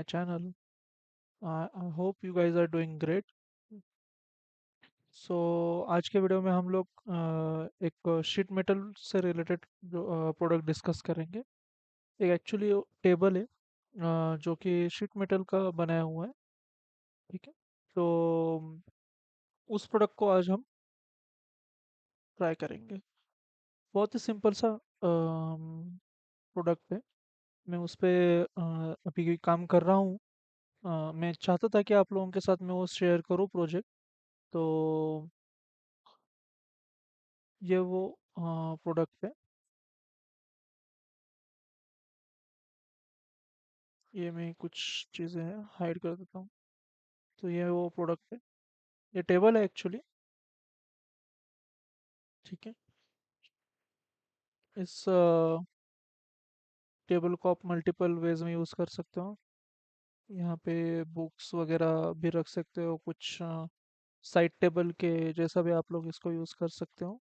my channel. I hope you guys are doing great. सो आज के video में हम लोग एक शीट मेटल से रिलेटेड जो प्रोडक्ट डिस्कस करेंगे। एक एक्चुअली टेबल है जो कि शीट मेटल का बनाया हुआ है। ठीक है। तो उस प्रोडक्ट को आज हम ट्राई करेंगे। बहुत ही सिंपल सा प्रोडक्ट है। मैं उस पे अभी काम कर रहा हूँ। मैं चाहता था कि आप लोगों के साथ मैं वो शेयर करूँ प्रोजेक्ट। तो ये वो प्रोडक्ट है। ये मैं कुछ चीज़ें हैं हाइड कर देता हूँ। तो ये वो प्रोडक्ट है। ये टेबल है एक्चुअली। ठीक है। इस टेबल को आप मल्टीपल वेज में यूज़ कर सकते हो। यहाँ पे बुक्स वगैरह भी रख सकते हो, कुछ साइड टेबल के जैसा भी आप लोग इसको यूज़ कर सकते हो।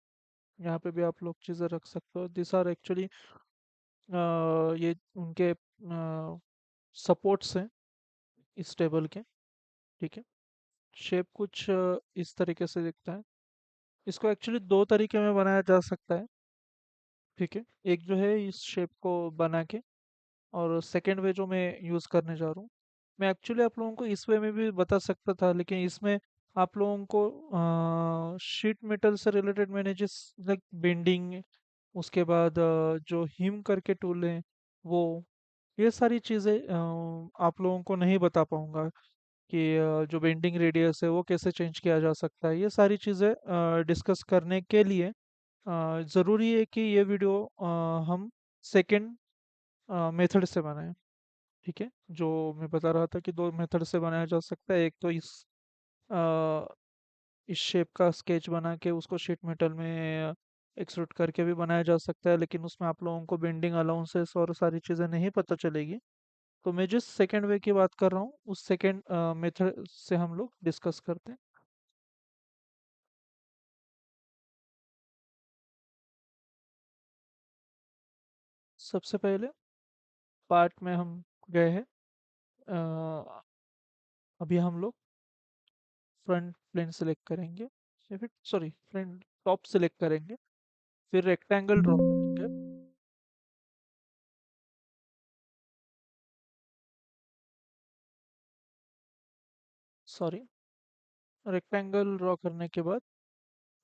यहाँ पे भी आप लोग चीज़ें रख सकते हो। दिस आर एक्चुअली ये उनके सपोर्ट्स हैं इस टेबल के। ठीक है। शेप कुछ इस तरीके से दिखता है। इसको एक्चुअली दो तरीके में बनाया जा सकता है। ठीक है। एक जो है इस शेप को बना के, और सेकंड वे जो मैं यूज़ करने जा रहा हूँ, मैं एक्चुअली आप लोगों को इस वे में भी बता सकता था, लेकिन इसमें आप लोगों को शीट मेटल से रिलेटेड मैंने जिस लाइक बेंडिंग, उसके बाद जो हिम करके टूल है वो, ये सारी चीज़ें आप लोगों को नहीं बता पाऊंगा कि जो बेंडिंग रेडियस है वो कैसे चेंज किया जा सकता है। ये सारी चीज़ें डिस्कस करने के लिए ज़रूरी है कि ये वीडियो हम सेकंड मेथड से बनाएं। ठीक है। जो मैं बता रहा था कि दो मेथड से बनाया जा सकता है। एक तो अ, इस शेप का स्केच बना के उसको शीट मेटल में एक्सट्रूड करके भी बनाया जा सकता है, लेकिन उसमें आप लोगों को बेंडिंग अलाउंसेस और सारी चीज़ें नहीं पता चलेगी। तो मैं जिस सेकंड वे की बात कर रहा हूँ उस सेकंड मेथड से हम लोग डिस्कस करते हैं। सबसे पहले पार्ट में हम गए हैं। अ, अभी हम लोग फ्रंट प्लेन सेलेक्ट करेंगे, या फिर सॉरी फ्रंट टॉप सेलेक्ट करेंगे। फिर रेक्टेंगल ड्रॉ करेंगे। सॉरी, रेक्टेंगल ड्रॉ करने के बाद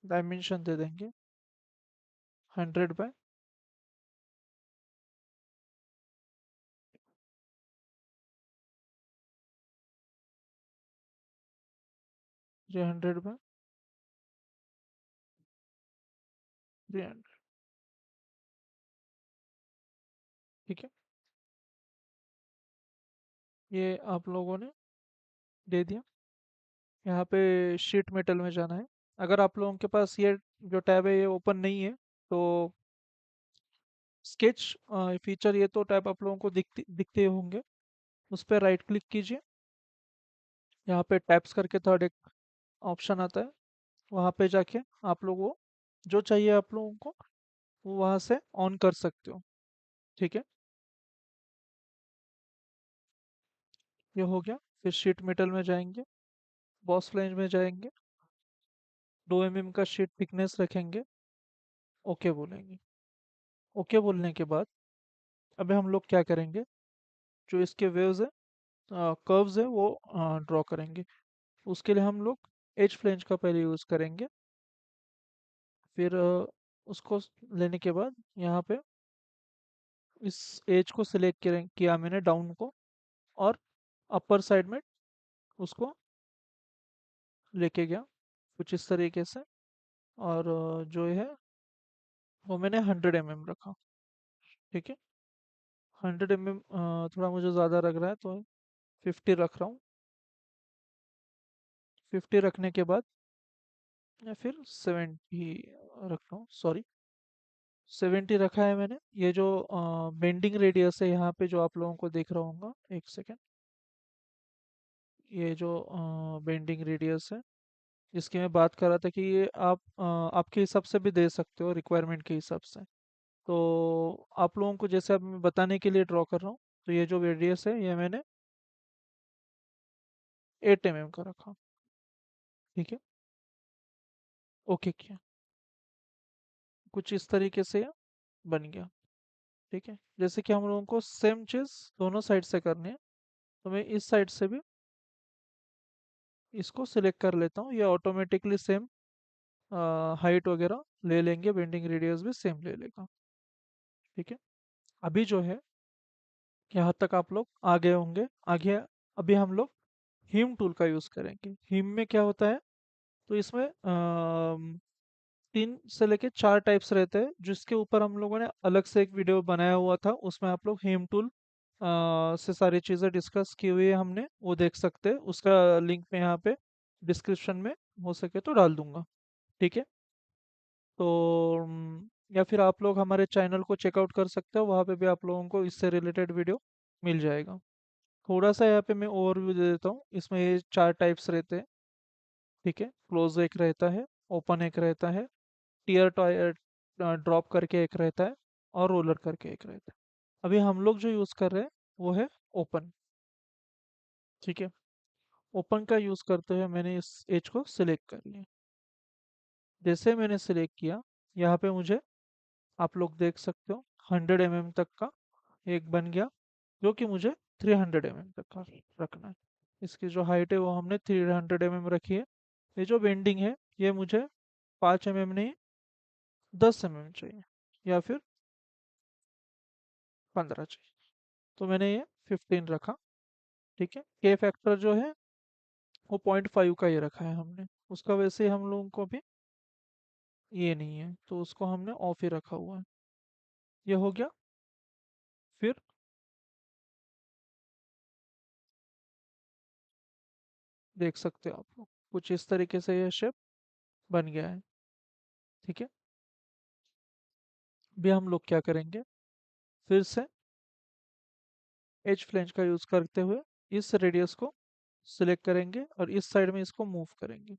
डायमेंशन दे देंगे 100 बाय 300 बाय 300। ठीक है। ये आप लोगों ने दे दिया। यहाँ पे शीट मेटल में जाना है। अगर आप लोगों के पास ये जो टैब है ये ओपन नहीं है, तो स्केच फीचर, ये तो टैब आप लोगों को दिखते ही होंगे। उस पर राइट क्लिक कीजिए। यहाँ पे टैब्स करके थर्ड एक ऑप्शन आता है। वहाँ पे जाके आप लोग वो जो चाहिए आप लोगों को वो वहाँ से ऑन कर सकते हो। ठीक है। ये हो गया। फिर शीट मेटल में जाएंगे, बॉस फ्लैंज में जाएंगे, 2 mm का शीट थिकनेस रखेंगे, ओके बोलेंगे। ओके बोलने के बाद अभी हम लोग क्या करेंगे, जो इसके वेव्स है, कर्व्स है, वो ड्रॉ करेंगे। उसके लिए हम लोग एज फ्लैंज का पहले यूज़ करेंगे। फिर उसको लेने के बाद यहाँ पे इस एज को सिलेक्ट किया मैंने डाउन को, और अपर साइड में उसको लेके गया कुछ इस तरीके से। और जो है वो मैंने 100 mm रखा। ठीक है। 100 mm थोड़ा मुझे ज़्यादा लग रहा है, तो 50 रख रहा हूँ। 50 रखने के बाद या फिर 70 रख रहा हूँ, सॉरी 70 रखा है मैंने। ये जो बेंडिंग रेडियस है यहाँ पे जो आप लोगों को दिख रहा होगा, एक सेकेंड, ये जो बेंडिंग रेडियस है जिसकी मैं बात कर रहा था कि ये आप आपके हिसाब से भी दे सकते हो, रिक्वायरमेंट के हिसाब से। तो आप लोगों को जैसे अब मैं बताने के लिए ड्रॉ कर रहा हूँ, तो ये जो रेडियस है ये मैंने 8 mm का रखा। ठीक है, ओके किया। कुछ इस तरीके से ये बन गया। ठीक है, जैसे कि हम लोगों को सेम चीज़ दोनों साइड से करनी है, तो मैं इस साइड से भी इसको सिलेक्ट कर लेता हूँ, ये ऑटोमेटिकली सेम हाइट वगैरह ले लेंगे, बेंडिंग रेडियस भी सेम ले लेगा। ठीक है, अभी जो है यहाँ तक आप लोग आ गए होंगे। आगे अभी हम लोग हीम टूल का यूज़ करेंगे। हीम में क्या होता है, तो इसमें 3 से लेके 4 टाइप्स रहते हैं, जिसके ऊपर हम लोगों ने अलग से एक वीडियो बनाया हुआ था, उसमें आप लोग हेम टूल से सारी चीज़ें डिस्कस की हुई है हमने, वो देख सकते हैं। उसका लिंक मैं यहाँ पे डिस्क्रिप्शन में हो सके तो डाल दूंगा। ठीक है, तो या फिर आप लोग हमारे चैनल को चेकआउट कर सकते हो, वहाँ पे भी आप लोगों को इससे रिलेटेड वीडियो मिल जाएगा। थोड़ा सा यहाँ पे मैं ओवरव्यू दे देता हूँ। इसमें ये 4 टाइप्स रहते हैं। ठीक है, क्लोज एक रहता है, ओपन एक रहता है, टीयर टॉय ड्रॉप करके एक रहता है, और रोलर करके एक रहता है। अभी हम लोग जो यूज़ कर रहे हैं वो है ओपन। ठीक है, ओपन का यूज़ करते हुए मैंने इस एज को सिलेक्ट कर लिया। जैसे मैंने सिलेक्ट किया, यहाँ पे मुझे आप लोग देख सकते हो 100 mm तक का एक बन गया, जो कि मुझे 300 mm तक का रखना है। इसकी जो हाइट है वो हमने 300 mm रखी है। ये जो बेंडिंग है, ये मुझे 5 mm नहीं, 10 mm चाहिए, या फिर 15 चाहिए। तो मैंने ये 15 रखा। ठीक है, के फैक्टर जो है वो 0.5 का ही रखा है हमने। उसका वैसे ही हम लोगों को भी ये नहीं है, तो उसको हमने ऑफ ही रखा हुआ है। ये हो गया। फिर देख सकते हो आप लोग, कुछ इस तरीके से ये शेप बन गया है। ठीक है, अभी हम लोग क्या करेंगे, फिर से एज फ्लेंज का यूज़ करते हुए इस रेडियस को सिलेक्ट करेंगे और इस साइड में इसको मूव करेंगे।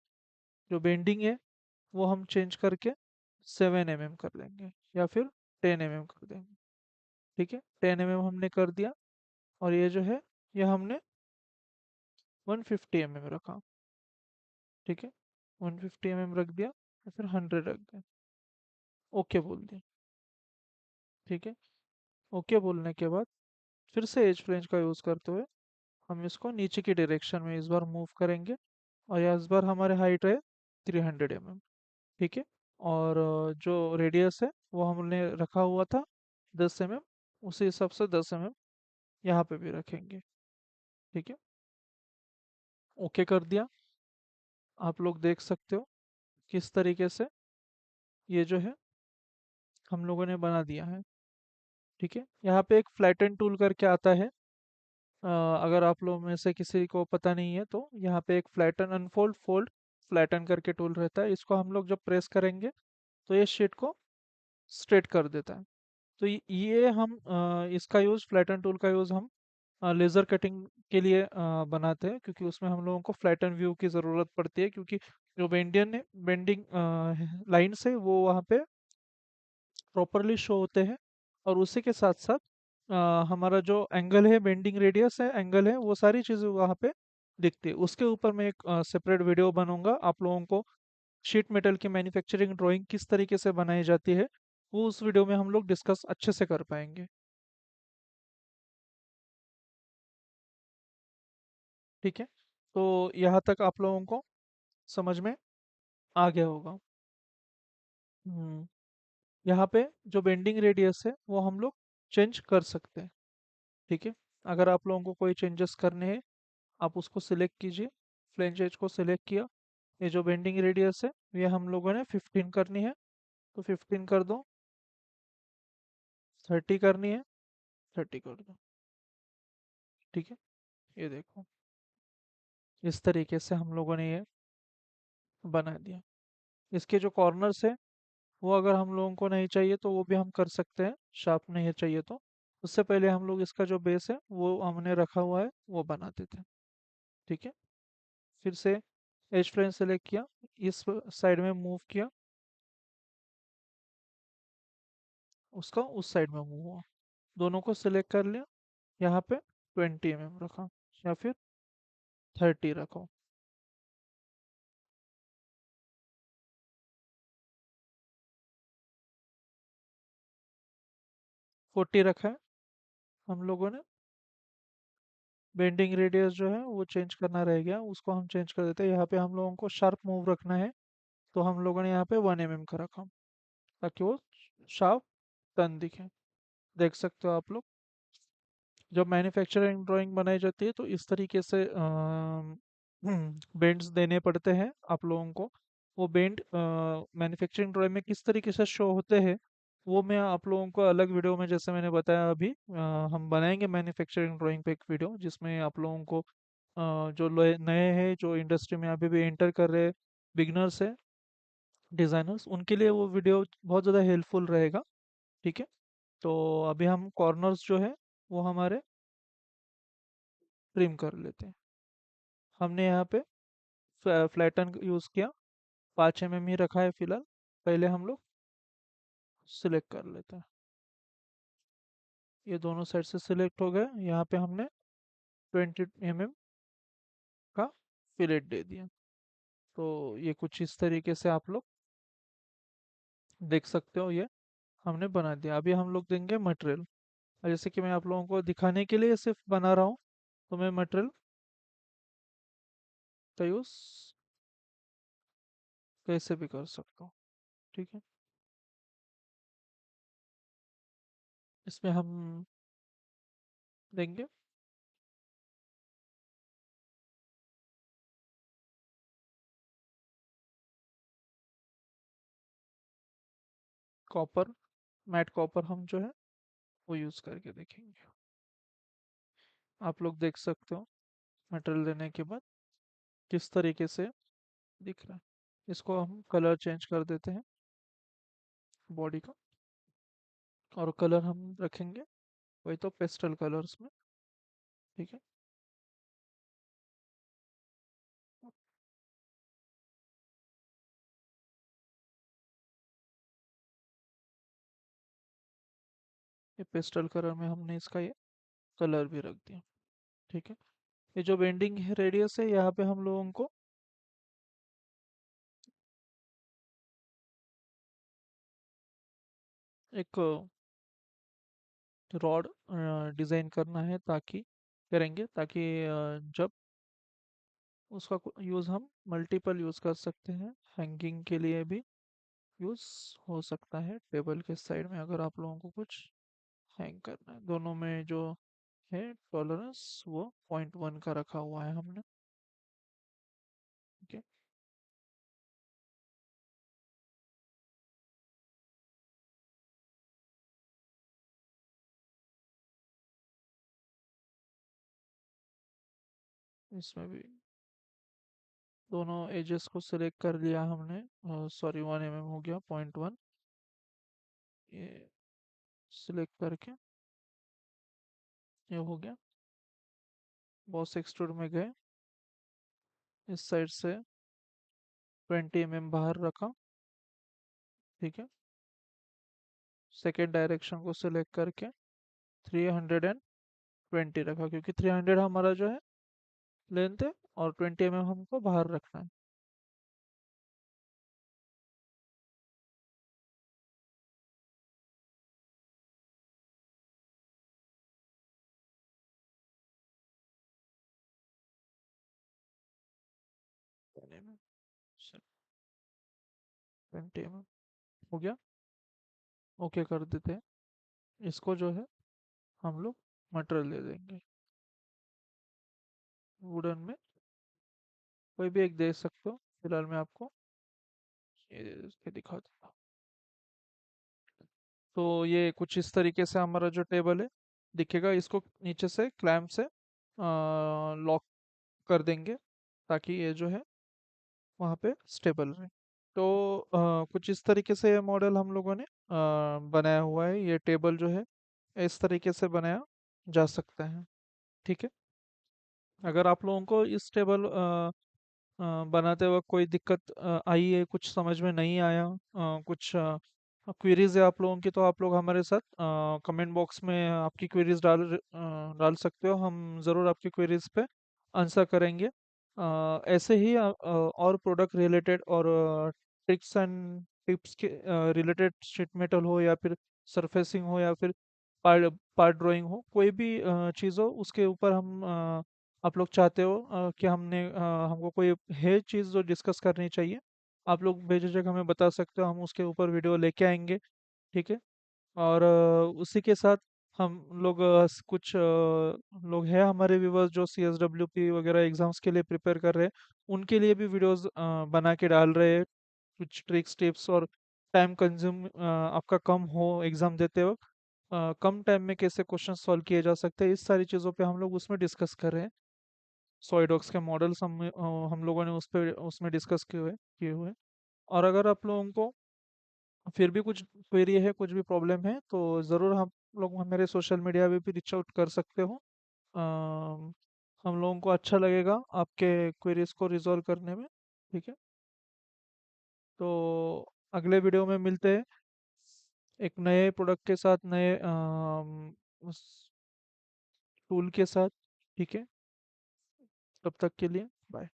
जो बेंडिंग है वो हम चेंज करके 7 mm कर देंगे, या फिर 10 mm कर देंगे। ठीक है, 10 mm हमने कर दिया, और ये जो है ये हमने 150 mm रखा। ठीक है, 150 mm रख दिया, या फिर 100 रख दिया। ओके बोल दिया। ठीक है, ओके बोलने के बाद फिर से एज फ्रेंच का यूज़ करते हुए हम इसको नीचे की डायरेक्शन में इस बार मूव करेंगे, और इस बार हमारे हाइट है 300 mm। ठीक है, और जो रेडियस है वो हमने रखा हुआ था 10 mm, उसी हिसाब से 10 mm यहाँ पे भी रखेंगे। ठीक है, ओके कर दिया। आप लोग देख सकते हो किस तरीके से ये जो है हम लोगों ने बना दिया है। ठीक है, यहाँ पे एक फ्लैटन टूल करके आता है। अगर आप लोग में से किसी को पता नहीं है, तो यहाँ पे एक फ्लैटन अनफोल्ड फोल्ड फ्लैटन करके टूल रहता है। इसको हम लोग जब प्रेस करेंगे तो ये शीट को स्ट्रेट कर देता है। तो ये हम इसका यूज़, फ्लैटन टूल का यूज़ हम लेज़र कटिंग के लिए बनाते हैं, क्योंकि उसमें हम लोगों को फ्लैटन व्यू की ज़रूरत पड़ती है, क्योंकि जो बेंडिंग लाइन्स है वो वहाँ पे प्रॉपरली शो होते हैं। और उसी के साथ साथ हमारा जो एंगल है, बेंडिंग रेडियस है, एंगल है, वो सारी चीज़ें वहाँ पे दिखती है। उसके ऊपर मैं एक सेपरेट वीडियो बनूंगा आप लोगों को। शीट मेटल की मैन्युफैक्चरिंग ड्राइंग किस तरीके से बनाई जाती है, वो उस वीडियो में हम लोग डिस्कस अच्छे से कर पाएंगे। ठीक है, तो यहाँ तक आप लोगों को समझ में आ गया होगा। हम्म, यहाँ पे जो बेंडिंग रेडियस है वो हम लोग चेंज कर सकते हैं। ठीक है, अगर आप लोगों को कोई चेंजेस करने हैं, आप उसको सिलेक्ट कीजिए। फ्लेंज एज को सिलेक्ट किया, ये जो बेंडिंग रेडियस है ये हम लोगों ने 15 करनी है, तो 15 कर दो। 30 करनी है, 30 कर दो। ठीक है, ये देखो इस तरीके से हम लोगों ने ये बना दिया। इसके जो कॉर्नर्स है वो अगर हम लोगों को नहीं चाहिए तो वो भी हम कर सकते हैं, शार्प नहीं चाहिए तो। उससे पहले हम लोग इसका जो बेस है वो हमने रखा हुआ है, वो बनाते थे। ठीक है, फिर से एज फ्रेम सेलेक्ट किया, इस साइड में मूव किया, उसका उस साइड में मूव हुआ, दोनों को सिलेक्ट कर लिया। यहाँ पे 20 mm रखा, या फिर 30 रखो। 40 रखा है हम लोगों ने। बेंडिंग रेडियस जो है वो चेंज करना रह गया, उसको हम चेंज कर देते हैं। यहाँ पे हम लोगों को शार्प मूव रखना है, तो हम लोगों ने यहाँ पे 1 mm का रखा, ताकि वो शार्प टर्न दिखे। देख सकते हो आप लोग, जब मैन्युफैक्चरिंग ड्राइंग बनाई जाती है तो इस तरीके से बेंड्स देने पड़ते हैं आप लोगों को। वो बेंड मैन्युफैक्चरिंग ड्राइंग में किस तरीके से शो होते हैं, वो मैं आप लोगों को अलग वीडियो में, जैसे मैंने बताया अभी, हम बनाएंगे मैन्युफैक्चरिंग ड्राइंग पे एक वीडियो, जिसमें आप लोगों को जो नए हैं, जो इंडस्ट्री में अभी भी एंटर कर रहे बिगनर्स है, डिज़ाइनर्स, उनके लिए वो वीडियो बहुत ज़्यादा हेल्पफुल रहेगा। ठीक है, तो अभी हम कॉर्नर्स जो है वो हमारे ट्रिम कर लेते हैं। हमने यहाँ पे फ्लैटन यूज़ किया, 5 mm ही रखा है फिलहाल। पहले हम लोग सिलेक्ट कर लेते हैं। ये दोनों साइड से सिलेक्ट हो गए। यहाँ पे हमने 20 mm का फिलेट दे दिया। तो ये कुछ इस तरीके से आप लोग देख सकते हो, ये हमने बना दिया। अभी हम लोग देंगे मटेरियल। जैसे कि मैं आप लोगों को दिखाने के लिए सिर्फ बना रहा हूँ, तो मैं मटेरियल का यूज़ कैसे भी कर सकता हूँ। ठीक है, इसमें हम देंगे कॉपर, मैट कॉपर हम जो है वो यूज़ करके देखेंगे। आप लोग देख सकते हो मटेरियल देने के बाद किस तरीके से दिख रहा है। इसको हम कलर चेंज कर देते हैं बॉडी का, और कलर हम रखेंगे वही तो पेस्टल कलर्स में। ठीक है, ये पेस्टल कलर में हमने इसका ये कलर भी रख दिया। ठीक है, ये जो बेंडिंग है रेडियस है, यहाँ पे हम लोगों को एक रॉड डिज़ाइन करना है, ताकि करेंगे ताकि जब उसका यूज़ हम मल्टीपल यूज़ कर सकते हैं, हैंगिंग के लिए भी यूज़ हो सकता है। टेबल के साइड में अगर आप लोगों को कुछ हैंग करना है, दोनों में जो है टॉलरेंस वो 0.1 का रखा हुआ है हमने। ठीक है, इसमें भी दोनों एजेस को सिलेक्ट कर लिया हमने। सॉरी, 1 mm हो गया, 0.1, ये सिलेक्ट करके ये हो गया। बॉस एक्सट्रूड में गए, इस साइड से 20 mm बाहर रखा। ठीक है, सेकेंड डायरेक्शन को सिलेक्ट करके 320 रखा, क्योंकि 300 हमारा जो है लेंथ है, और 20 mm हमको बाहर रखना है। ट्वेंटी 20 mm हो गया, ओके कर देते हैं। इसको जो है हम लोग मटेरियल दे देंगे वुडन में, कोई भी एक दे सकते हो। फिलहाल मैं आपको ये दे के दिखा देता हूँ। तो ये कुछ इस तरीके से हमारा जो टेबल है दिखेगा। इसको नीचे से क्लैंप से लॉक कर देंगे, ताकि ये जो है वहाँ पे स्टेबल रहे। तो कुछ इस तरीके से ये मॉडल हम लोगों ने बनाया हुआ है। ये टेबल जो है इस तरीके से बनाया जा सकता है। ठीक है, अगर आप लोगों को इस टेबल बनाते वक्त कोई दिक्कत आई है, कुछ समझ में नहीं आया, कुछ क्वेरीज है आप लोगों की, तो आप लोग हमारे साथ कमेंट बॉक्स में आपकी क्वेरीज डाल सकते हो। हम ज़रूर आपकी क्वेरीज पे आंसर करेंगे। ऐसे ही और प्रोडक्ट रिलेटेड और ट्रिक्स एंड टिप्स के रिलेटेड शीट मेटल हो या फिर सरफेसिंग हो या फिर पार्ट पार्ट ड्राइंग हो, कोई भी चीज़ हो उसके ऊपर हम आप लोग चाहते हो कि हमको कोई है चीज़ जो डिस्कस करनी चाहिए, आप लोग बेझिझक हमें बता सकते हो, हम उसके ऊपर वीडियो लेके आएंगे। ठीक है। और उसी के साथ हम लोग कुछ लोग हैं हमारे व्यूवर्स जो CSWP वगैरह एग्जाम्स के लिए प्रिपेयर कर रहे हैं, उनके लिए भी वीडियोस बना के डाल रहे हैं, कुछ ट्रिक्स टिप्स और टाइम कंज्यूम आपका कम हो एग्जाम देते वक्त, कम टाइम में कैसे क्वेश्चन सॉल्व किए जा सकते हैं, इस सारी चीज़ों पे हम लोग उसमें डिस्कस कर रहे हैं। सॉइडॉक्स के मॉडल्स हम लोगों ने उसमें डिस्कस किए हुए हैं। और अगर आप लोगों को फिर भी कुछ क्वेरी है, कुछ भी प्रॉब्लम है, तो ज़रूर हम लोग मेरे सोशल मीडिया पे भी रीच आउट कर सकते हो। अम, हम लोगों को अच्छा लगेगा आपके क्वेरीज को रिजॉल्व करने में। ठीक है। तो अगले वीडियो में मिलते हैं एक नए प्रोडक्ट के साथ, नए टूल के साथ। ठीक है। तब तक के लिए बाय।